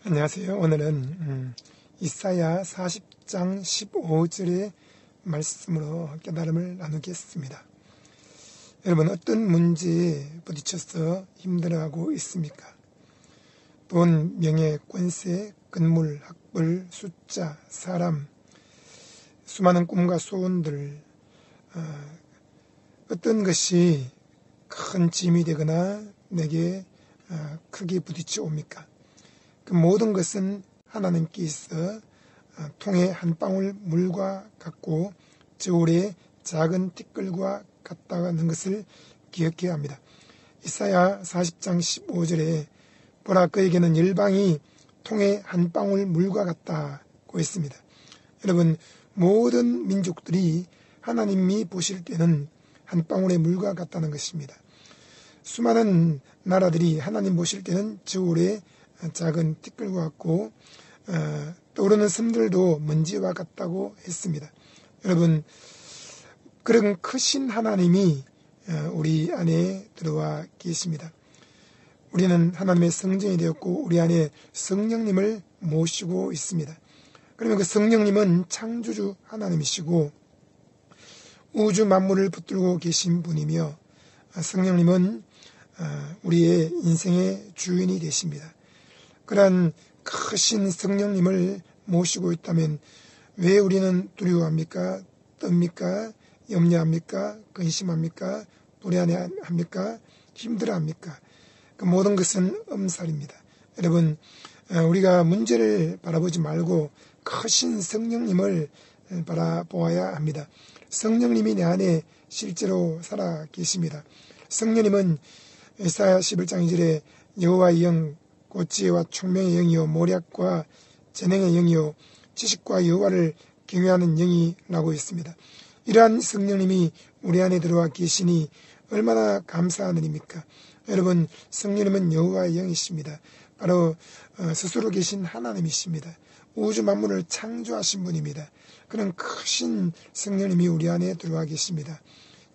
안녕하세요. 오늘은 이사야 40장 15절의 말씀으로 깨달음을 나누겠습니다. 여러분, 어떤 문제에 부딪혀서 힘들어하고 있습니까? 돈, 명예, 권세, 건물, 학벌, 숫자, 사람, 수많은 꿈과 소원들, 어떤 것이 큰 짐이 되거나 내게 크게 부딪혀 옵니까? 그 모든 것은 하나님께서 통에 한 방울 물과 같고 저울의 작은 티끌과 같다는 것을 기억해야 합니다. 이사야 40장 15절에 보라, 그에게는 열방이 통에 한 방울 물과 같다고 했습니다. 여러분, 모든 민족들이 하나님이 보실 때는 한 방울의 물과 같다는 것입니다. 수많은 나라들이 하나님 보실 때는 저울의 작은 티끌과 같고 떠오르는 섬들도 먼지와 같다고 했습니다. 여러분, 그런 크신 하나님이 우리 안에 들어와 계십니다. 우리는 하나님의 성전이 되었고 우리 안에 성령님을 모시고 있습니다. 그러면 그 성령님은 창조주 하나님이시고 우주 만물을 붙들고 계신 분이며 성령님은 우리의 인생의 주인이 되십니다. 그러한 크신 성령님을 모시고 있다면 왜 우리는 두려워합니까? 떱니까? 염려합니까? 근심합니까? 불안해합니까? 힘들어합니까? 그 모든 것은 엄살입니다. 여러분, 우리가 문제를 바라보지 말고 크신 성령님을 바라보아야 합니다. 성령님이 내 안에 실제로 살아 계십니다. 성령님은 이사야 11장 2절에 여호와의 영, 곧 지혜와 총명의 영이요 모략과 재능의 영이요 지식과 여호와를 경외하는 영이라고 했습니다. 이러한 성령님이 우리 안에 들어와 계시니 얼마나 감사한 일입니까? 여러분, 성령님은 여호와의 영이십니다. 바로 스스로 계신 하나님이십니다. 우주 만물을 창조하신 분입니다. 그런 크신 성령님이 우리 안에 들어와 계십니다.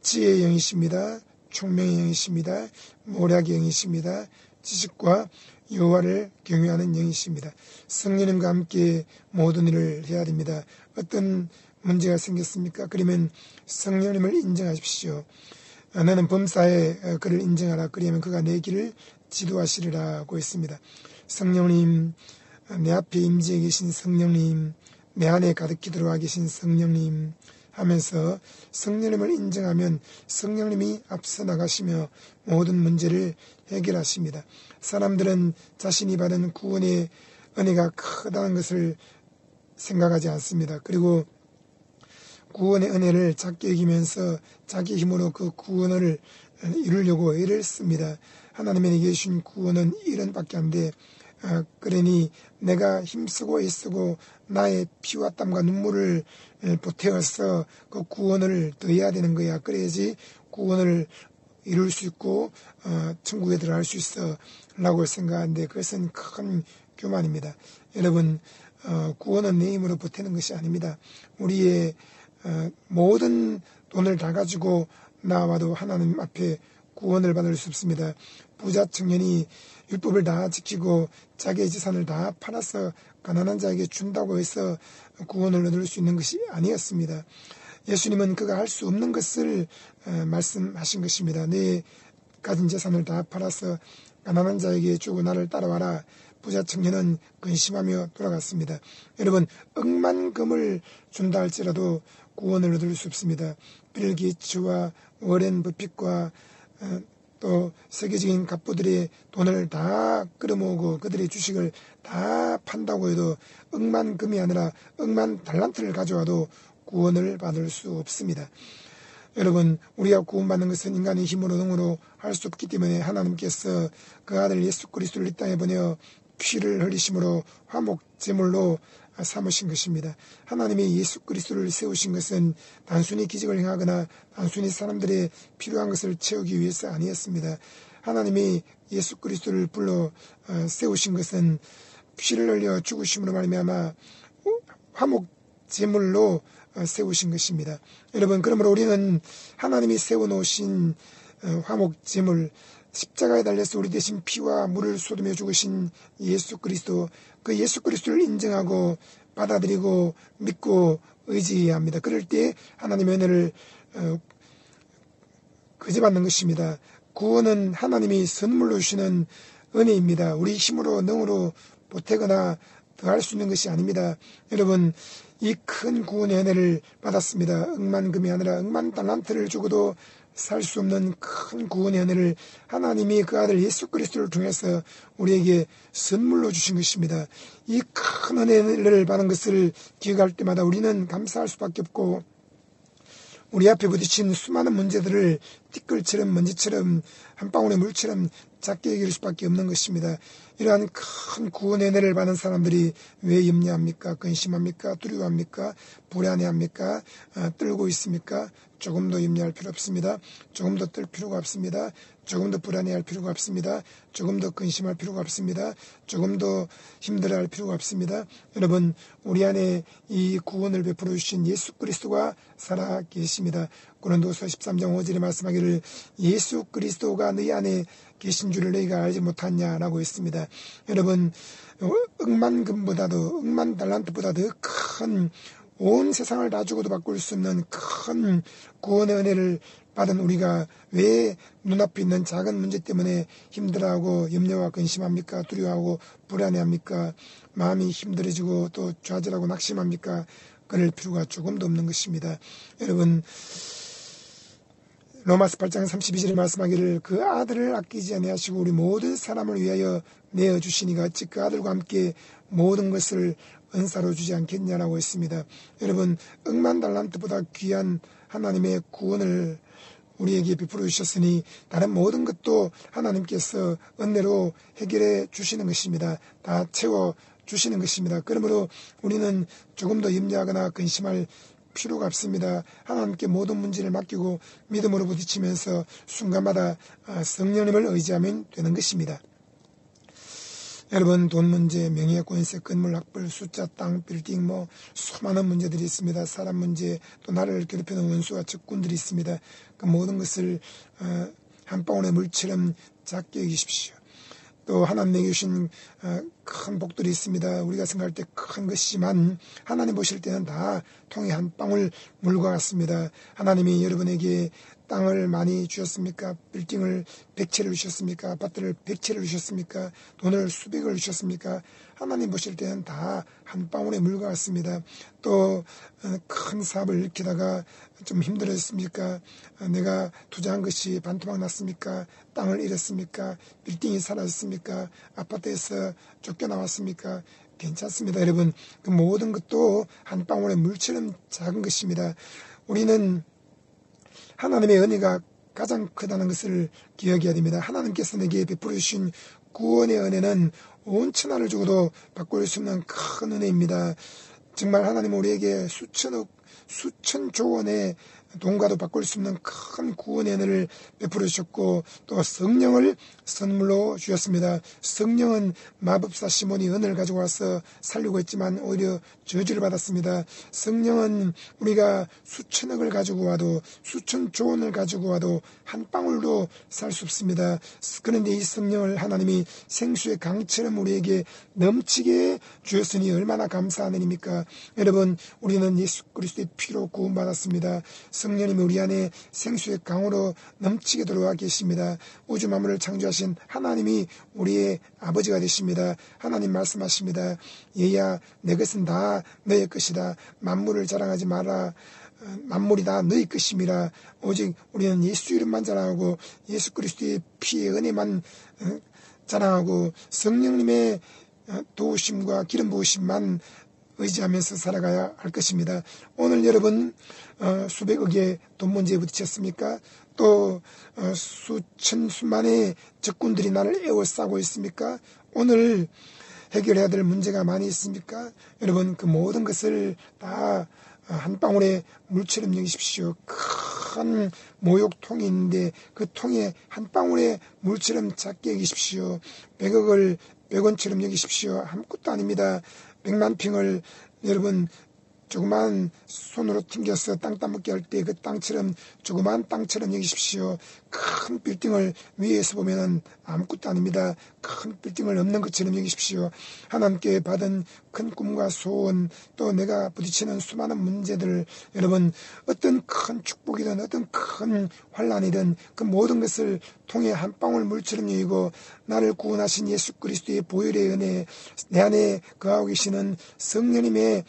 지혜의 영이십니다. 총명의 영이십니다. 모략의 영이십니다. 지식과 여호와를 경외하는 영이십니다. 성령님과 함께 모든 일을 해야 됩니다. 어떤 문제가 생겼습니까? 그러면 성령님을 인정하십시오. 나는 범사에 그를 인정하라. 그러면 그가 내 길을 지도하시리라고 했습니다. 성령님, 내 앞에 임재해 계신 성령님, 내 안에 가득히 들어와 계신 성령님 하면서 성령님을 인정하면 성령님이 앞서 나가시며 모든 문제를 해결하십니다. 사람들은 자신이 받은 구원의 은혜가 크다는 것을 생각하지 않습니다. 그리고 구원의 은혜를 작게 여기면서 자기 힘으로 그 구원을 이루려고 애를 씁니다. 하나님이 내게 주신 구원은 이런밖에 안 돼. 그러니 내가 힘쓰고 애쓰고 나의 피와 땀과 눈물을 보태어서 그 구원을 더해야 되는 거야. 그래야지 구원을 이룰 수 있고 천국에 들어갈 수 있어 라고 생각하는데 그것은 큰 교만입니다. 여러분, 구원은 내 힘으로 보태는 것이 아닙니다. 우리의 모든 돈을 다 가지고 나와도 하나님 앞에 구원을 받을 수 없습니다. 부자 청년이 율법을 다 지키고 자기의 재산을 다 팔아서 가난한 자에게 준다고 해서 구원을 얻을 수 있는 것이 아니었습니다. 예수님은 그가 할 수 없는 것을 말씀하신 것입니다. 내 가진 재산을 다 팔아서 가난한 자에게 주고 나를 따라와라. 부자 청년은 근심하며 돌아갔습니다. 여러분, 억만금을 준다 할지라도 구원을 얻을 수 없습니다. 빌 게이츠와 워렌 버핏과 또 세계적인 갑부들의 돈을 다 끌어모으고 그들의 주식을 다 판다고 해도 억만금이 아니라 억만 달란트를 가져와도 구원을 받을 수 없습니다. 여러분, 우리가 구원받는 것은 인간의 힘으로 능으로 할 수 없기 때문에 하나님께서 그 아들 예수 그리스도를 이 땅에 보내어 피를 흘리심으로 화목제물로 삼으신 것입니다. 하나님이 예수 그리스도를 세우신 것은 단순히 기적을 행하거나 단순히 사람들의 필요한 것을 채우기 위해서 아니었습니다. 하나님이 예수 그리스도를 불러 세우신 것은 피를 흘려 죽으심으로 말미암아 화목제물로 세우신 것입니다. 여러분, 그러므로 우리는 하나님이 세워놓으신 화목제물, 십자가에 달려서 우리 대신 피와 물을 쏟으며 죽으신 예수 그리스도, 그 예수 그리스도를 인정하고 받아들이고 믿고 의지합니다. 그럴 때 하나님의 은혜를 거저받는 것입니다. 구원은 하나님이 선물로 주시는 은혜입니다. 우리 힘으로 능으로 보태거나 더할 수 있는 것이 아닙니다. 여러분, 이 큰 구원의 은혜를 받았습니다. 억만금이 아니라 억만 달란트를 주고도 살 수 없는 큰 구원의 은혜를 하나님이 그 아들 예수 그리스도를 통해서 우리에게 선물로 주신 것입니다. 이 큰 은혜를 받은 것을 기억할 때마다 우리는 감사할 수밖에 없고, 우리 앞에 부딪힌 수많은 문제들을 티끌처럼 먼지처럼 한 방울의 물처럼 작게 여길 수밖에 없는 것입니다. 이러한 큰 구원의 은혜를 받은 사람들이 왜 염려합니까? 근심합니까? 두려워합니까? 불안해합니까? 떨고 있습니까? 조금도 염려할 필요 없습니다. 조금도 떨 필요가 없습니다. 조금도 불안해할 필요가 없습니다. 조금도 근심할 필요가 없습니다. 조금도 힘들어할 필요가 없습니다. 여러분, 우리 안에 이 구원을 베풀어 주신 예수 그리스도가 살아 계십니다. 고린도서 13장 5절에 말씀하기를 예수 그리스도가 너희 안에 계신 줄을 너희가 알지 못하냐라고 했습니다. 여러분, 억만금보다도 억만 달란트보다도 큰 온 세상을 다 주고도 바꿀 수 없는 큰 구원의 은혜를 받은 우리가 왜 눈앞에 있는 작은 문제 때문에 힘들어하고 염려와 근심합니까? 두려워하고 불안해합니까? 마음이 힘들어지고 또 좌절하고 낙심합니까? 그럴 필요가 조금도 없는 것입니다. 여러분, 로마서 8장 32절에 말씀하기를 그 아들을 아끼지 아니하시고 우리 모든 사람을 위하여 내어주시니가 어찌 그 아들과 함께 모든 것을 은사로 주지 않겠냐라고 했습니다. 여러분, 억만 달란트보다 귀한 하나님의 구원을 우리에게 베풀어 주셨으니 다른 모든 것도 하나님께서 은혜로 해결해 주시는 것입니다. 다 채워 주시는 것입니다. 그러므로 우리는 조금 더 염려하거나 근심할 필요가 없습니다. 하나님께 모든 문제를 맡기고 믿음으로 부딪히면서 순간마다 성령님을 의지하면 되는 것입니다. 여러분, 돈 문제, 명예, 권세, 건물, 학벌, 숫자, 땅, 빌딩, 수많은 문제들이 있습니다. 사람 문제, 또 나를 괴롭히는 원수와 적군들이 있습니다. 그 모든 것을 한 방울의 물처럼 작게 여기십시오. 또 하나님에게 주신 큰 복들이 있습니다. 우리가 생각할 때 큰 것이지만 하나님 보실 때는 다 통에 한 방울 물과 같습니다. 하나님이 여러분에게 땅을 많이 주셨습니까? 빌딩을 100채를 주셨습니까? 아파트를 100채를 주셨습니까? 돈을 수백을 주셨습니까? 하나님 보실 때는 다 한 방울의 물과 같습니다. 또 큰 사업을 일으키다가 좀 힘들었습니까? 내가 투자한 것이 반토막 났습니까? 땅을 잃었습니까? 빌딩이 사라졌습니까? 아파트에서 쫓겨나왔습니까? 괜찮습니다. 여러분, 그 모든 것도 한 방울의 물처럼 작은 것입니다. 우리는 하나님의 은혜가 가장 크다는 것을 기억해야 됩니다. 하나님께서 내게 베풀어 주신 구원의 은혜는 온 천하를 주고도 바꿀 수 없는 큰 은혜입니다. 정말 하나님은 우리에게 수천조 원의 돈과도 바꿀 수 없는 큰 구원의 은혜를 베풀어 주셨고 또 성령을 선물로 주셨습니다. 성령은 마법사 시몬이 은혜를 가지고 와서 살리고 했지만 오히려 저주를 받았습니다. 성령은 우리가 수천억을 가지고 와도 수천조 원을 가지고 와도 한 방울도 살 수 없습니다. 그런데 이 성령을 하나님이 생수의 강처럼 우리에게 넘치게 주셨으니 얼마나 감사한 은혜입니까? 여러분, 우리는 예수 그리스도의 피로 구원받았습니다. 성령님이 우리 안에 생수의 강으로 넘치게 들어와 계십니다. 우주 만물을 창조하신 하나님이 우리의 아버지가 되십니다. 하나님 말씀하십니다. 얘야, 내 것은 다 너의 것이다. 만물을 자랑하지 마라. 만물이 다 너희 것임이라. 오직 우리는 예수 이름만 자랑하고 예수 그리스도의 피의 은혜만 자랑하고 성령님의 도우심과 기름 부으심만 의지하면서 살아가야 할 것입니다. 오늘 여러분 수백억의 돈 문제에 부딪혔습니까? 또 수만의 적군들이 나를 에워싸고 있습니까? 오늘 해결해야 될 문제가 많이 있습니까? 여러분, 그 모든 것을 다 한 방울의 물처럼 여기십시오. 큰 모욕통이 있는데 그 통에 한 방울의 물처럼 작게 여기십시오. 100억을 100원처럼 여기십시오. 아무것도 아닙니다. 100만 평을 여러분 조그만 손으로 튕겨서 땅 따먹기 할 때 그 땅처럼 조그만 땅처럼 여기십시오. 큰 빌딩을 위에서 보면은 아무것도 아닙니다. 큰 빌딩을 없는 것처럼 여기십시오. 하나님께 받은 큰 꿈과 소원, 또 내가 부딪히는 수많은 문제들, 여러분 어떤 큰 축복이든 어떤 큰 환난이든 그 모든 것을 통해 한 방울 물처럼 여기고, 나를 구원하신 예수 그리스도의 보혈의 은혜, 내 안에 거하고 계시는 성령님의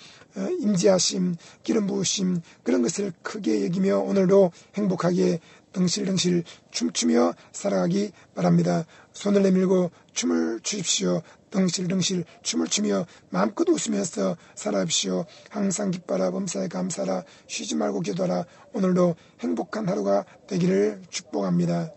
임재하심, 기름 부으심, 그런 것을 크게 여기며 오늘도 행복하게 덩실덩실 춤추며 살아가기 바랍니다. 손을 내밀고 춤을 추십시오. 덩실덩실 춤을 추며 마음껏 웃으면서 살아십시오. 항상 기뻐라, 범사에 감사라, 쉬지 말고 기도하라. 오늘도 행복한 하루가 되기를 축복합니다.